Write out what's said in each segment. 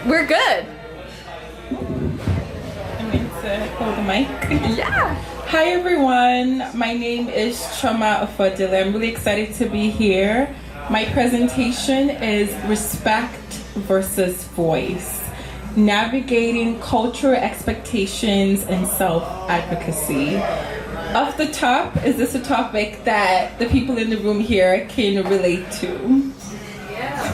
We're good. I'm going to hold the mic. Yeah. Hi everyone, my name is Chioma Ofodile. I'm really excited to be here. My presentation is Respect versus Voice, Navigating Cultural Expectations and Self-Advocacy. Off the top, is this a topic that the people in the room here can relate to? Yeah.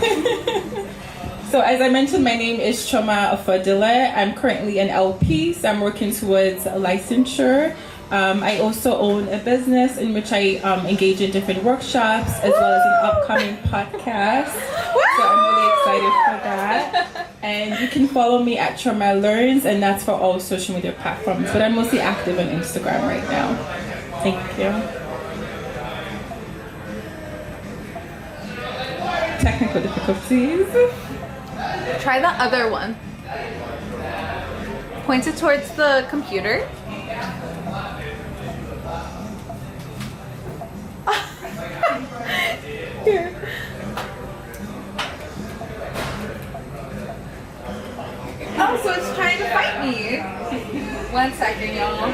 So as I mentioned, my name is Chioma Ofodile. I'm currently an LP, so I'm working towards licensure. I also own a business in which I engage in different workshops as well as an upcoming podcast. So I'm really excited for that. And you can follow me at Chioma Learns, and that's for all social media platforms. But I'm mostly active on Instagram right now. Thank you. Technical difficulties. Try the other one. Point it towards the computer. Here. Oh, so it's trying to fight me. 1 second, y'all.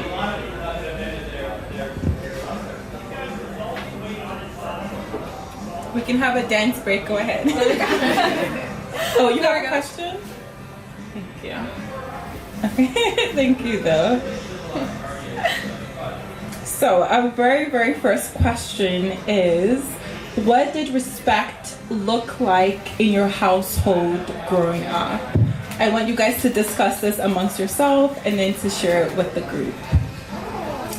We can have a dance break. Go ahead. Oh, you have a question? Thank you. Thank you, though. So, our very first question is, what did respect look like in your household growing up? I want you guys to discuss this amongst yourself and then to share it with the group.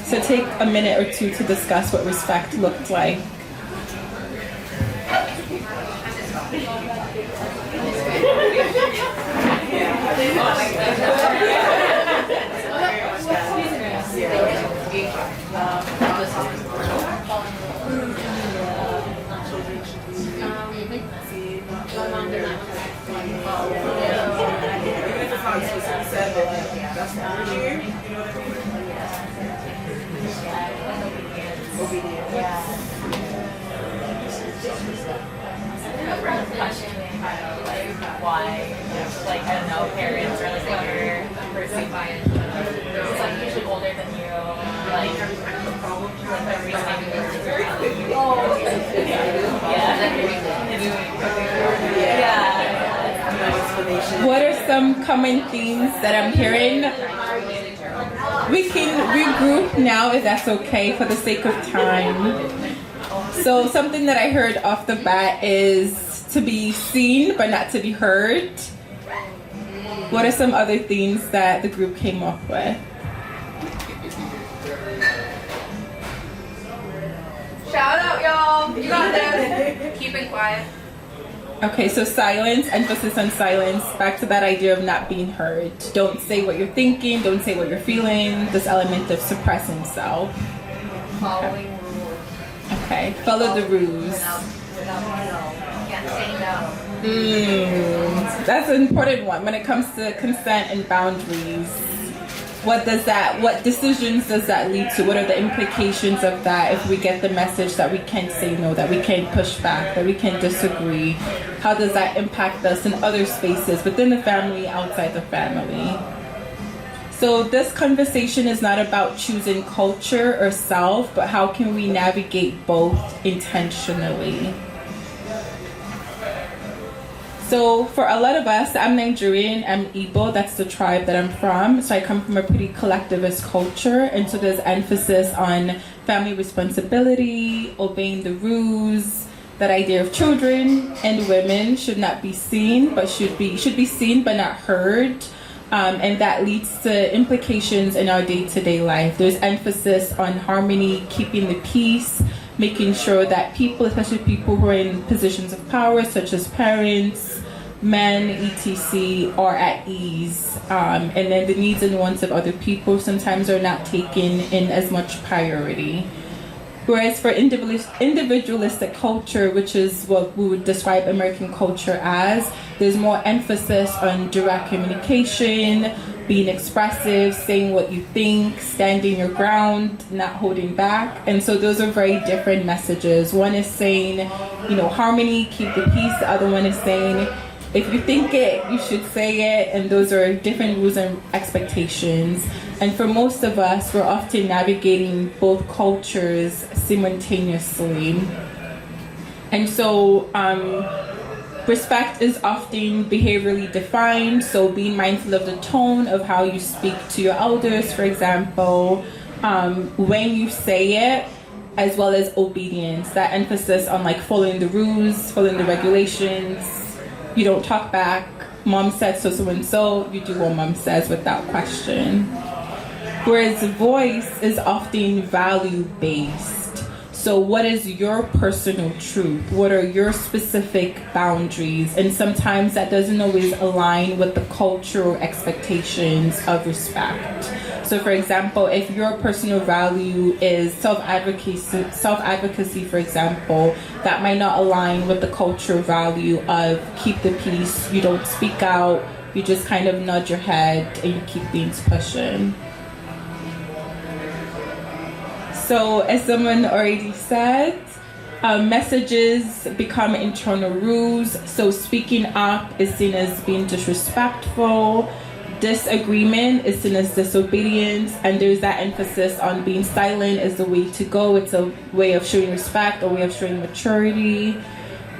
So take a minute or two to discuss what respect looked like. Why, like, I don't know, parents or like younger person who's like usually older than you, like the reasoning. Yeah. What are some common themes that I'm hearing? We can regroup now if that's okay for the sake of time. So something that I heard off the bat is to be seen but not to be heard. What are some other themes that the group came up with? Shout out, y'all. You got this. Keep it quiet. Okay, so silence, emphasis on silence, back to that idea of not being heard. Don't say what you're thinking, don't say what you're feeling, this element of suppressing self. Following rules. Okay, follow the rules. Can't say no. That's an important one when it comes to consent and boundaries. What decisions does that lead to? What are the implications of that if we get the message that we can't say no, that we can't push back, that we can't disagree? How does that impact us in other spaces, within the family, outside the family? So this conversation is not about choosing culture or self, but how can we navigate both intentionally? So for a lot of us, I'm Nigerian, I'm Igbo, that's the tribe that I'm from. So I come from a pretty collectivist culture, and so there's emphasis on family responsibility, obeying the rules, that idea of children and women should not be seen, but should be seen but not heard. And that leads to implications in our day-to-day life. There's emphasis on harmony, keeping the peace, making sure that people, especially people who are in positions of power, such as parents, men, etc., are at ease. And then the needs and wants of other people sometimes are not taken in as much priority. Whereas for individualistic culture, which is what we would describe American culture as, there's more emphasis on direct communication, being expressive, saying what you think, standing your ground, not holding back. And so those are very different messages. One is saying, harmony, keep the peace. The other one is saying, if you think it, you should say it, and those are different rules and expectations. And for most of us, we're often navigating both cultures simultaneously. And so respect is often behaviorally defined, so being mindful of the tone of how you speak to your elders, for example, when you say it, as well as obedience, that emphasis on like following the rules, following the regulations. You don't talk back. Mom said so and so, you do what mom says without question. Whereas voice is often value-based. So what is your personal truth? What are your specific boundaries? And sometimes that doesn't always align with the cultural expectations of respect. So for example, if your personal value is self-advocacy, for example, that might not align with the cultural value of keep the peace, you don't speak out, you just kind of nod your head and you keep things pushing. So as someone already said, messages become internal rules. So speaking up is seen as being disrespectful. Disagreement is seen as disobedience. And there's that emphasis on being silent is the way to go. It's a way of showing respect, a way of showing maturity.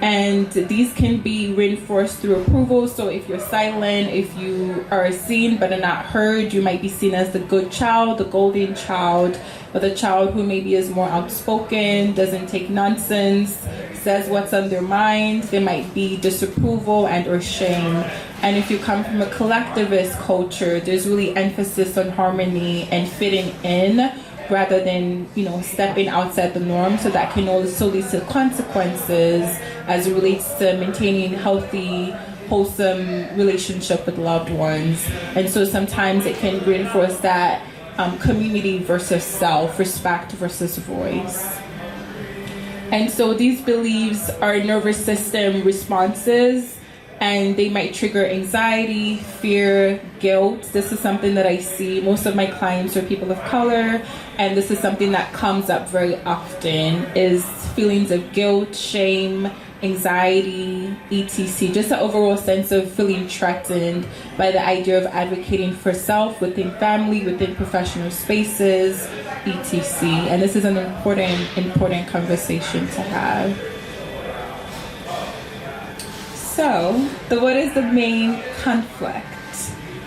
And these can be reinforced through approval. So if you're silent, if you are seen but are not heard, you might be seen as the good child, the golden child, or the child who maybe is more outspoken, doesn't take nonsense, says what's on their mind. There might be disapproval and or shame. And if you come from a collectivist culture, there's really emphasis on harmony and fitting in, rather than, stepping outside the norm. So that can also lead to consequences as it relates to maintaining healthy, wholesome relationship with loved ones. And so sometimes it can reinforce that community versus self, respect versus voice. And so these beliefs are nervous system responses, and they might trigger anxiety, fear, guilt. This is something that I see. Most of my clients are people of color, and this is something that comes up very often, is feelings of guilt, shame, anxiety, etc. Just an overall sense of feeling threatened by the idea of advocating for self within family, within professional spaces, etc. And this is an important conversation to have. So, what is the main conflict?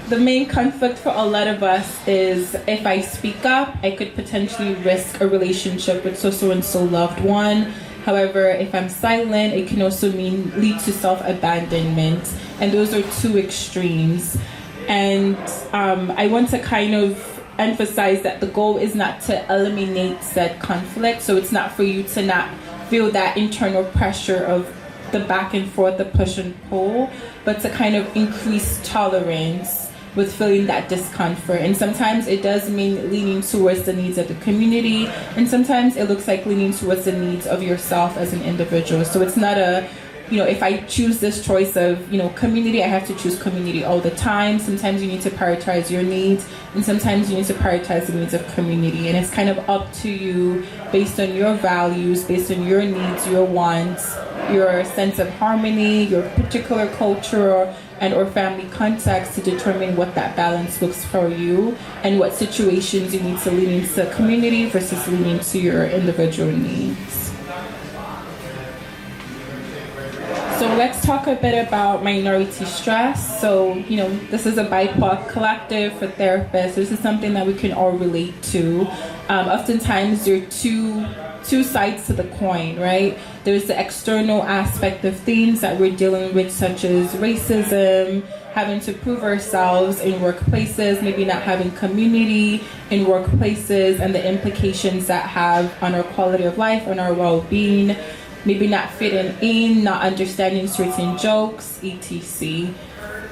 The main conflict for a lot of us is, if I speak up, I could potentially risk a relationship with so-and-so loved one. However, if I'm silent, it can also lead to self-abandonment. And those are two extremes. And I want to kind of emphasize that the goal is not to eliminate said conflict. So it's not for you to not feel that internal pressure of the back and forth, the push and pull, but to kind of increase tolerance with feeling that discomfort. And sometimes it does mean leaning towards the needs of the community, and sometimes it looks like leaning towards the needs of yourself as an individual. So it's not a, if I choose this choice of, community, I have to choose community all the time. Sometimes you need to prioritize your needs, and sometimes you need to prioritize the needs of community. And it's kind of up to you, based on your values, based on your needs, your wants, your sense of harmony, your particular culture and or family context, to determine what that balance looks for you and what situations you need to lean into community versus leaning to your individual needs. So let's talk a bit about minority stress. So, this is a BIPOC collective for therapists. This is something that we can all relate to. Oftentimes there are two sides to the coin, right? There's the external aspect of things that we're dealing with, such as racism, having to prove ourselves in workplaces, maybe not having community in workplaces, and the implications that have on our quality of life, on our well-being, maybe not fitting in, not understanding certain jokes, etc.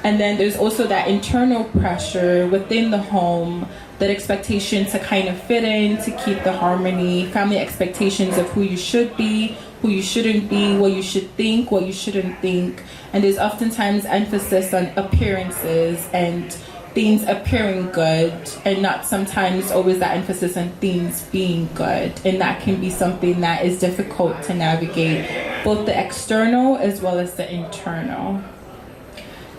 And then there's also that internal pressure within the home, that expectation to kind of fit in, to keep the harmony, family expectations of who you should be, who you shouldn't be, what you should think, what you shouldn't think. And there's oftentimes emphasis on appearances and things appearing good, and not sometimes always that emphasis on things being good. And that can be something that is difficult to navigate, both the external as well as the internal.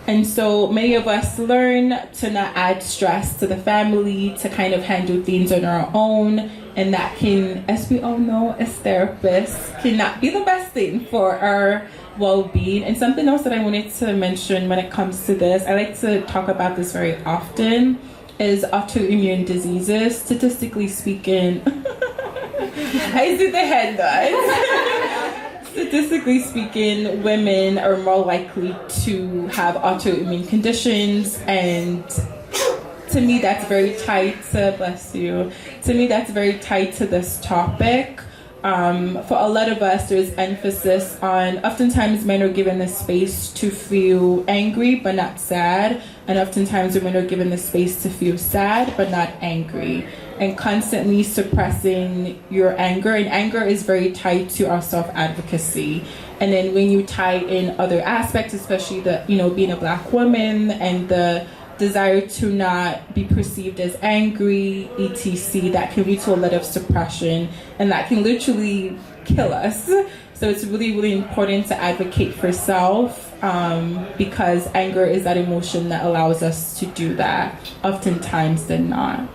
And so many of us learn to not add stress to the family, to kind of handle things on our own. And that can, as we all know, as therapists, cannot be the best thing for our well-being. And something else that I wanted to mention when it comes to this, I like to talk about this very often, is autoimmune diseases. Statistically speaking, I see the head nod. Statistically speaking, women are more likely to have autoimmune conditions, and to me that's very tied to, bless you, to me that's very tied to this topic. For a lot of us, there's emphasis on, oftentimes men are given the space to feel angry but not sad, and oftentimes women are given the space to feel sad but not angry, and constantly suppressing your anger. And anger is very tied to our self-advocacy. And then when you tie in other aspects, especially the, being a Black woman and the desire to not be perceived as angry, etc., that can lead to a lot of suppression, and that can literally kill us. So it's really, really important to advocate for self, because anger is that emotion that allows us to do that, oftentimes than not.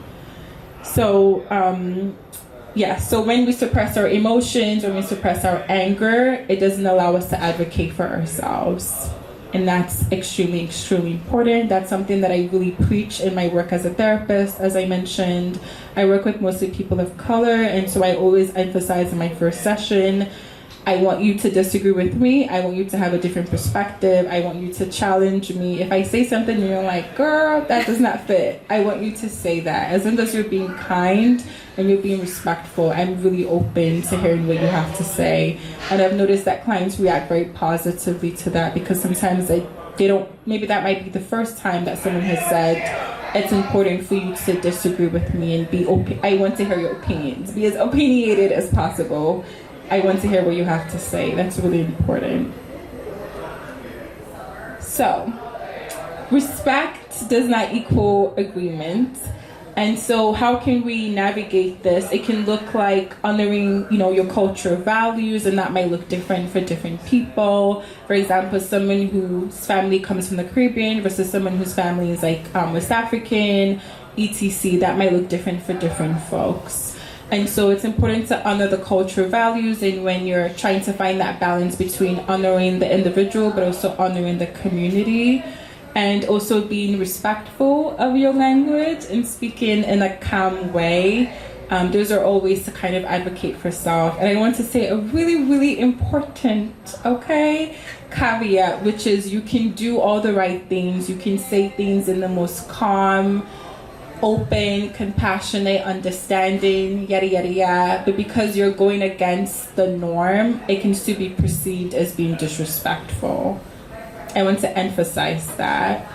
So, so when we suppress our emotions, when we suppress our anger, it doesn't allow us to advocate for ourselves. And that's extremely, extremely important. That's something that I really preach in my work as a therapist. As I mentioned, I work with mostly people of color, and so I always emphasize in my first session, I want you to disagree with me. I want you to have a different perspective. I want you to challenge me. If I say something and you're like, girl, that does not fit, I want you to say that. As long as you're being kind and you're being respectful, I'm really open to hearing what you have to say. And I've noticed that clients react very positively to that, because sometimes they don't, maybe that might be the first time that someone has said, it's important for you to disagree with me and be open. I want to hear your opinions. Be as opinionated as possible. I want to hear what you have to say. That's really important. So, respect does not equal agreement. And so how can we navigate this? It can look like honoring, your cultural values, and that might look different for different people. For example, someone whose family comes from the Caribbean versus someone whose family is like West African, etc. That might look different for different folks. And so it's important to honor the cultural values, and when you're trying to find that balance between honoring the individual but also honoring the community, and also being respectful of your language and speaking in a calm way. Those are all ways to kind of advocate for self. And I want to say a really, really important, caveat, which is you can do all the right things. You can say things in the most calm, open, compassionate, understanding, yada, yada, yada. But because you're going against the norm, it can still be perceived as being disrespectful. I want to emphasize that.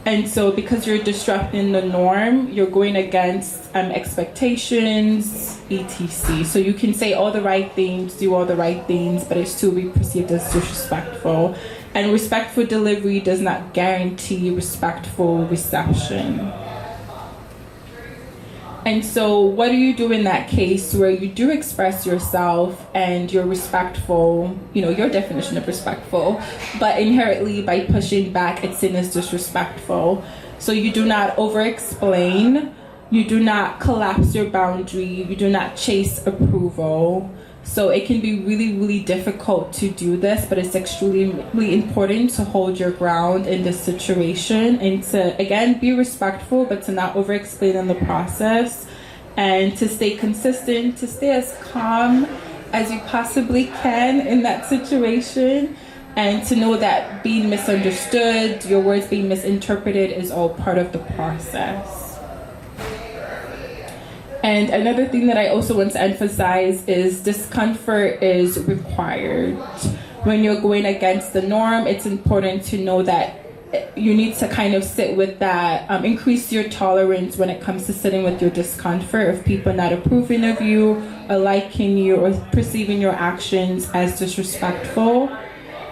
And so because you're disrupting the norm, you're going against expectations, etc. So you can say all the right things, do all the right things, but it still be perceived as disrespectful. And respectful delivery does not guarantee respectful reception. And so what do you do in that case where you do express yourself and you're respectful, your definition of respectful, but inherently by pushing back, it's seen as disrespectful. So you do not over-explain, you do not collapse your boundary, you do not chase approval. So it can be really, really difficult to do this, but it's extremely important to hold your ground in this situation and to, again, be respectful, but to not over-explain in the process, and to stay consistent, to stay as calm as you possibly can in that situation, and to know that being misunderstood, your words being misinterpreted is all part of the process. And another thing that I also want to emphasize is discomfort is required. When you're going against the norm, it's important to know that you need to kind of sit with that, increase your tolerance when it comes to sitting with your discomfort of people not approving of you or liking you or perceiving your actions as disrespectful.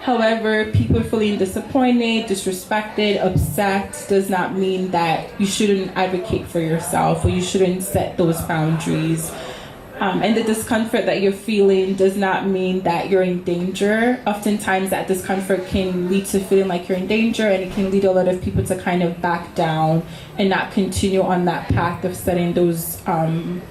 However, people feeling disappointed, disrespected, upset does not mean that you shouldn't advocate for yourself or you shouldn't set those boundaries. And the discomfort that you're feeling does not mean that you're in danger. Oftentimes that discomfort can lead to feeling like you're in danger, and it can lead a lot of people to kind of back down and not continue on that path of setting those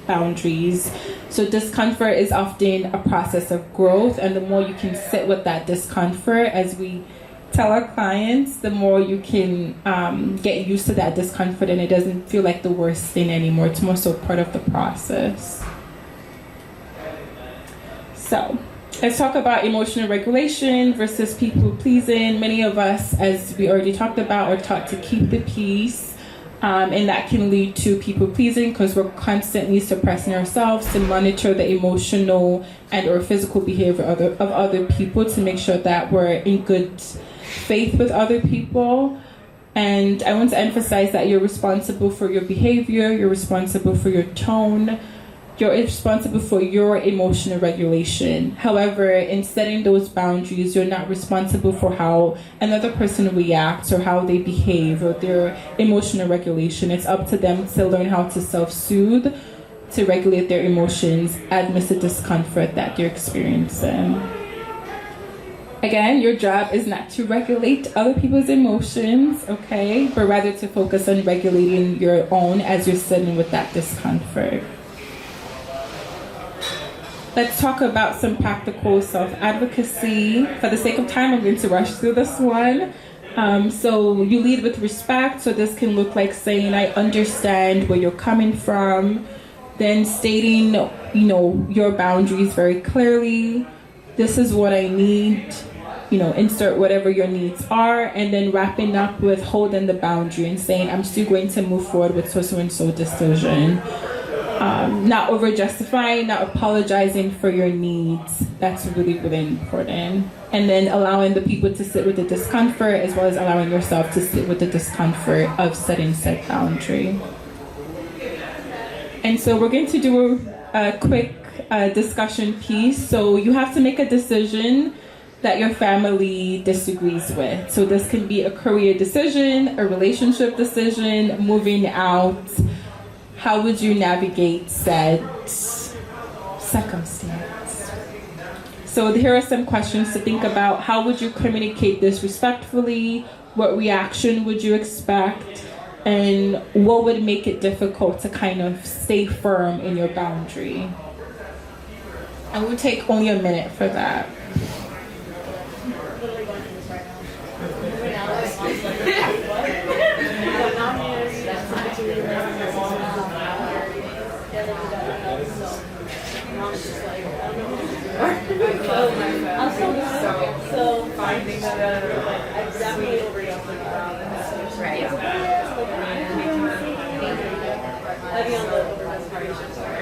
boundaries. So discomfort is often a process of growth, and the more you can sit with that discomfort, as we tell our clients, the more you can get used to that discomfort, and it doesn't feel like the worst thing anymore. It's more so part of the process. So let's talk about emotional regulation versus people pleasing. Many of us, as we already talked about, are taught to keep the peace, and that can lead to people pleasing because we're constantly suppressing ourselves to monitor the emotional and or physical behavior of other people to make sure that we're in good faith with other people. And I want to emphasize that you're responsible for your behavior, you're responsible for your tone, you're responsible for your emotional regulation. However, in setting those boundaries, you're not responsible for how another person reacts or how they behave or their emotional regulation. It's up to them to learn how to self-soothe, to regulate their emotions amidst the discomfort that they're experiencing. Again, your job is not to regulate other people's emotions, okay? But rather to focus on regulating your own as you're sitting with that discomfort. Let's talk about some practical self-advocacy. For the sake of time, I'm going to rush through this one. So you lead with respect. So this can look like saying, I understand where you're coming from. Then stating, your boundaries very clearly. This is what I need. Insert whatever your needs are. And then wrapping up with holding the boundary and saying, I'm still going to move forward with so-and-so decision. Not over-justifying, not apologizing for your needs. That's really, really important. And then allowing the people to sit with the discomfort as well as allowing yourself to sit with the discomfort of setting said boundary. And so we're going to do a quick discussion piece. So you have to make a decision that your family disagrees with. So this can be a career decision, a relationship decision, moving out. How would you navigate said circumstance? So here are some questions to think about. How would you communicate this respectfully? What reaction would you expect? And what would make it difficult to kind of stay firm in your boundary? And we'll take only a minute for that. So finding that I definitely overreacted. Right. Heavy on the over-desperation part.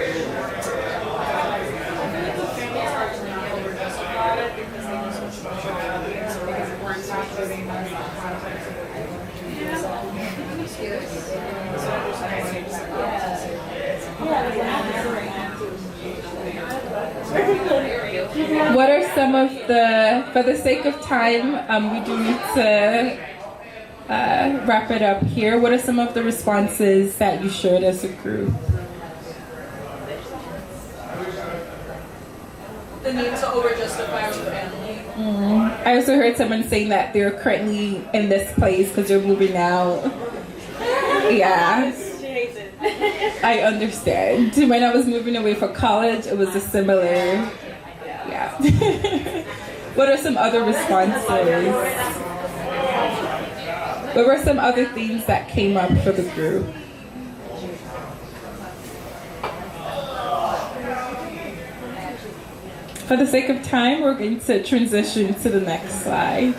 What are some of for the sake of time, we do need to wrap it up here. What are some of the responses that you shared as a group? The need to over-justify with family. I also heard someone saying that they're currently in this place because they're moving out. Yeah. She hates it. I understand. When I was moving away for college, it was a similar... Yeah. What are some other responses? What were some other themes that came up for the group? For the sake of time, we're going to transition to the next slide.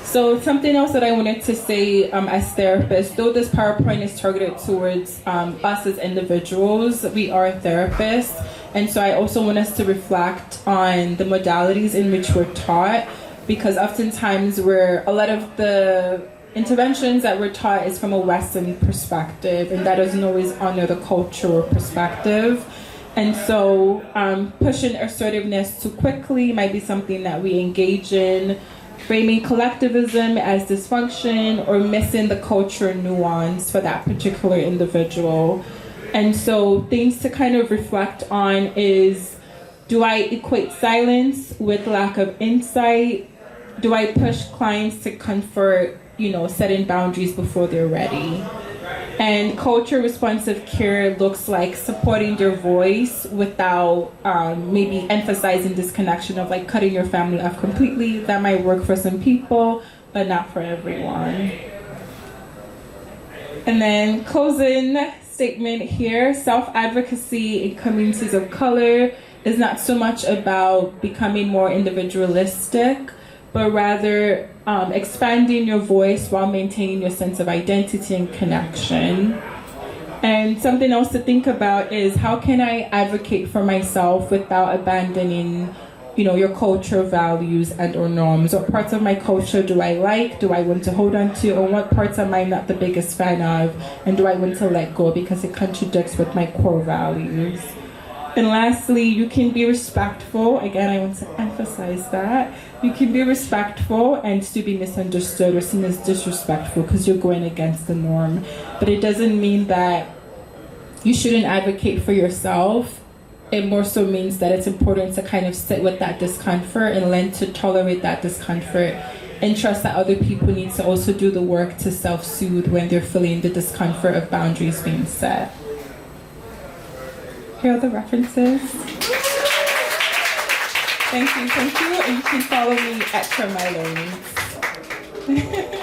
So something else that I wanted to say as therapists, though this PowerPoint is targeted towards us as individuals, we are therapists. And so I also want us to reflect on the modalities in which we're taught, because oftentimes a lot of the interventions that we're taught is from a Western perspective, and that doesn't always honor the cultural perspective. And so pushing assertiveness too quickly might be something that we engage in, framing collectivism as dysfunction or missing the cultural nuance for that particular individual. And so things to kind of reflect on is, do I equate silence with lack of insight? Do I push clients to comfort, setting boundaries before they're ready? And culture responsive care looks like supporting their voice without maybe emphasizing disconnection of like cutting your family off completely. That might work for some people, but not for everyone. And then closing statement here, self-advocacy in communities of color is not so much about becoming more individualistic, but rather expanding your voice while maintaining your sense of identity and connection. And something else to think about is, how can I advocate for myself without abandoning, your cultural values and or norms? What parts of my culture do I like, do I want to hold on to, or what parts am I not the biggest fan of, and do I want to let go because it contradicts with my core values? And lastly, you can be respectful. Again, I want to emphasize that. You can be respectful and still be misunderstood or seen as disrespectful because you're going against the norm. But it doesn't mean that you shouldn't advocate for yourself. It more so means that it's important to kind of sit with that discomfort and learn to tolerate that discomfort and trust that other people need to also do the work to self-soothe when they're feeling the discomfort of boundaries being set. Here are the references. Thank you, and you can follow me at Chioma Learning.